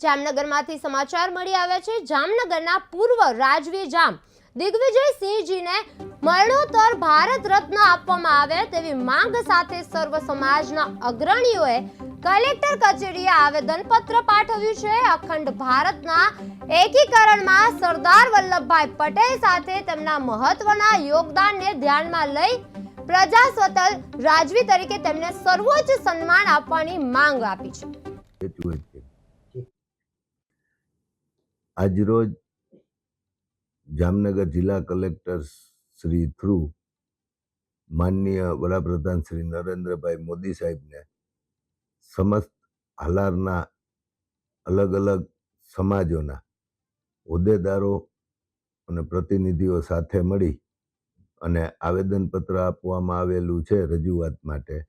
જામનગરમાંથી સમાચાર મળી આવ્યા છે। જામનગરના પૂર્વ રાજવી જામ દિગ્વિજયસિંહજીને મરણોત્તર ભારત રત્ન આપવામાં આવે તેવી માંગ સાથે સર્વ સમાજના અગ્રણીઓએ કલેક્ટર કચેરીએ આવેદનપત્ર પાઠવ્યું છે। અખંડ ભારતના એકીકરણમાં સરદાર વલ્લભભાઈ પટેલ સાથે તેમના મહત્વના યોગદાનને ધ્યાનમાં લઈ પ્રજાસત્તાક રાજવી તરીકે તેમને સર્વોચ્ચ સન્માન આપવાની માંગ આપી છે। આજરોજ જામનગર જિલ્લા કલેક્ટર શ્રી થ્રુ માનનીય વડાપ્રધાન શ્રી નરેન્દ્રભાઈ મોદી સાહેબને સમસ્ત હાલારના અલગ અલગ સમાજોના હોદ્દેદારો અને પ્રતિનિધિઓ સાથે મળી અને આવેદનપત્ર આપવામાં આવેલું છે રજૂઆત માટે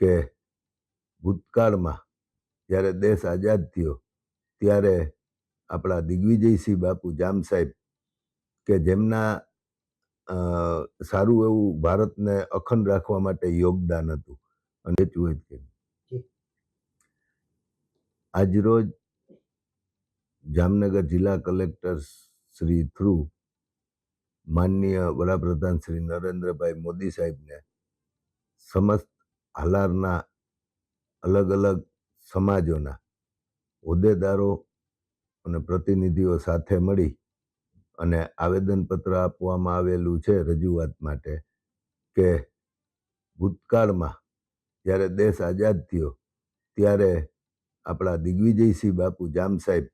કે ભૂતકાળમાં જ્યારે દેશ આઝાદ થયો ત્યારે આપણા દિગ્વિજયસિંહ બાપુ જામ સાહેબ કે જેમના સારું એવું ભારતને અખંડ રાખવા માટે યોગદાન હતું અને આજરોજ જામનગર જિલ્લા કલેક્ટર શ્રી થ્રુ માનનીય વડાપ્રધાન શ્રી નરેન્દ્રભાઈ મોદી સાહેબને સમસ્ત હાલારના અલગ અલગ સમાજોના હોદ્દેદારો અને પ્રતિનિધિઓ સાથે મળી અને આવેદનપત્ર આપવામાં આવેલું છે રજૂઆત માટે કે ભૂતકાળમાં જ્યારે દેશ આઝાદ થયો ત્યારે આપણા દિગ્વિજયસિંહ બાપુ જામ સાહેબ